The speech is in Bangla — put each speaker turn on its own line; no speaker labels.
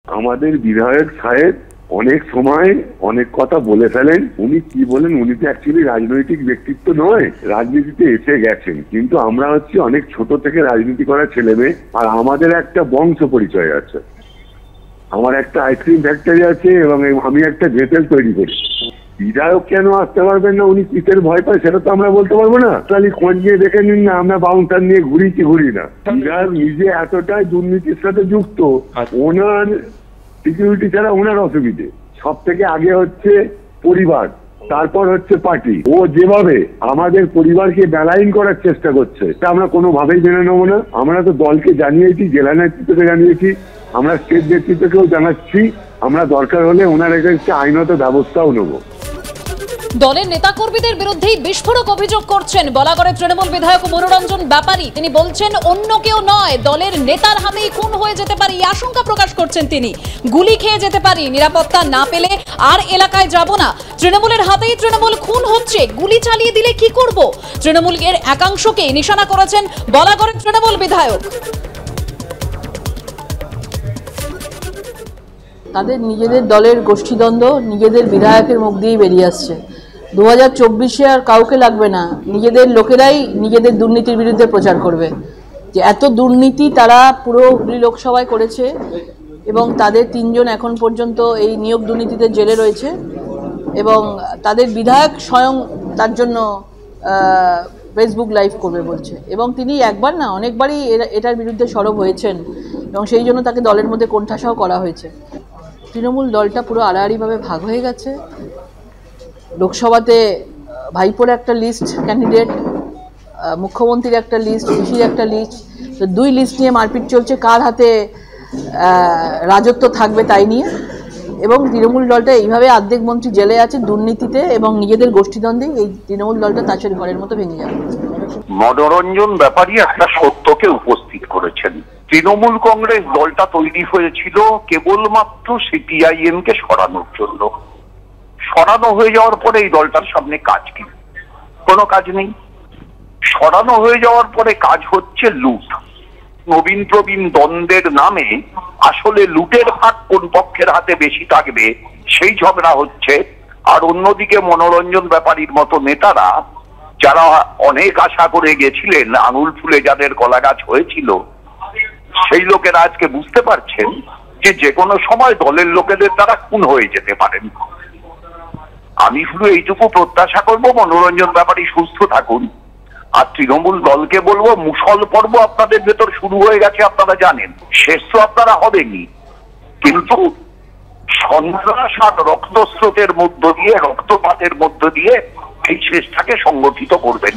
আমাদের বিধায়ক সাহেব অনেক সময় অনেক কথা বলে ফেলেন। উনি কি বলেন, উনি তো অ্যাকচুয়ালি রাজনৈতিক ব্যক্তিত্ব নয়, রাজনীতিতে এসে গেছেন। কিন্তু আমরা হচ্ছে অনেক ছোট থেকে রাজনীতি করা ছেলে মেয়ে, আর আমাদের একটা বংশ পরিচয় আছে। আমার একটা আইসক্রিম ফ্যাক্টরি আছে এবং আমি একটা ভেসেল তৈরি করি। বিধায়ক কেন আসতে পারবেন না, উনি কিসের ভয় পায় সেটা তো আমরা বলতে পারবো না। তাহলে খোঁজ নিয়ে দেখে নিন না, আমরা বাউন্সার নিয়ে ঘুরি না। বিধায়ক নিজে এতটাই দুর্নীতির সাথে যুক্ত, ওনার সিকিউরিটি ছাড়া ওনার অসুবিধে। সব থেকে আগে হচ্ছে পরিবার, তারপর হচ্ছে পার্টি। ও যেভাবে আমাদের পরিবারকে ব্যালাইন করার চেষ্টা করছে তা আমরা কোনোভাবেই মেনে নেবো না। আমরা তো দলকে জানিয়েছি, জেলা নেতৃত্বকে জানিয়েছি, আমরা স্টেট নেতৃত্বকেও জানাচ্ছি। আমরা দরকার হলে ওনার এগেইনস্টে আইনত ব্যবস্থাও নেব।
দলের নেতাকর্মীদের বিরুদ্ধেই বিস্ফোরক অভিযোগ করছেন বলাগড়ের তৃণমূল বিধায়ক মনোরঞ্জন ব্যাপারী। তিনি বলছেন অন্য কেউ নয়, দলের নেতার হাতেই খুন হয়ে যেতে পারে এই আশঙ্কা প্রকাশ করছেন তিনি। গুলি খেয়ে যেতে পারি, নিরাপত্তা না পেলে আর এলাকায় যাব না। তৃণমূলের হাতেই তৃণমূল খুন হচ্ছে, গুলি চালিয়ে দিলে কি করব? তৃণমূলের একাংশকে নিশানা করেছেন বলাগড়ের তৃণমূল বিধায়ক।
তাদের নিজেদের দলের গোষ্ঠীদ্বন্দ্ব নিজেদের বিধায়কের মুখ দিয়েই বেরিয়ে আসছে। 2024-এ আর কাউকে লাগবে না, নিজেদের লোকেরাই নিজেদের দুর্নীতির বিরুদ্ধে প্রচার করবে যে এত দুর্নীতি তারা পুরো হুগলি লোকসভায় করেছে এবং তাদের 3 জন এখন পর্যন্ত এই নিয়োগ দুর্নীতিতে জেলে রয়েছে এবং তাদের বিধায়ক স্বয়ং তার জন্য ফেসবুক লাইভ করবে বলছে এবং তিনি একবার না অনেকবারই এটার বিরুদ্ধে সরব হয়েছেন এবং সেই জন্য তাকে দলের মধ্যে কোণঠাসাও করা হয়েছে। তৃণমূল দলটা পুরো আড়াআড়িভাবে ভাগ হয়ে গেছে। লোকসভাতে ভাইপোর একটা লিস্ট ক্যান্ডিডেট, মুখ্যমন্ত্রীর একটা লিস্ট, পিসির একটা লিস্ট, তো 2 লিস্ট নিয়ে মারপিট চলছে কার হাতে রাজত্ব থাকবে তাই নিয়ে। এবং তৃণমূল দলটা এইভাবে অর্ধেক মন্ত্রী জেলে আছে দুর্নীতিতে এবং নিজেদের গোষ্ঠীদ্বন্দ্বে। এই তৃণমূল দলটা তাসের ঘরের মতো ভেঙে যাবে।
মনোরঞ্জন ব্যাপারী একটা সত্যকে উপস্থিত করেছেন। তৃণমূল কংগ্রেস দলটা তৈরি হয়েছিল কেবলমাত্র সিপিআইএম কে সরানোর জন্য। সরানো হয়ে যাওয়ার পরে এই দলটার সামনে কাজ কি? কোনো কাজ নেই। সরানো হয়ে যাওয়ার পরে কাজ হচ্ছে লুট। নবীন প্রবীণ দ্বন্দ্বের নামে আসলে লুটের ভাগ কোন পক্ষের হাতে বেশি থাকবে সেই ঝগড়া হচ্ছে। আর অন্যদিকে মনোরঞ্জন ব্যাপারীর মতো নেতারা যারা অনেক আশা করে গেছিলেন, আঙুল ফুলে যাদের কলা গাছ হয়েছিল, সেই লোকেরা আজকে বুঝতে পারছেন যে কোনো সময় দলের লোকেদের দ্বারা খুন হয়ে যেতে পারেন। আমি শুধু এইটুকু প্রত্যাশা করব, মনোরঞ্জন ব্যাপারী সুস্থ থাকুন। আর তৃণমূল দলকে বলবো, মুসল পর্ব আপনাদের ভেতর শুরু হয়ে গেছে, আপনারা জানেন। শেষ তো আপনারা হবেনি, কিন্তু সন্ত্রাস আর রক্তস্রোতের মধ্য দিয়ে, রক্তপাতের মধ্য দিয়ে এই শেষটাকে সংগঠিত করবেন।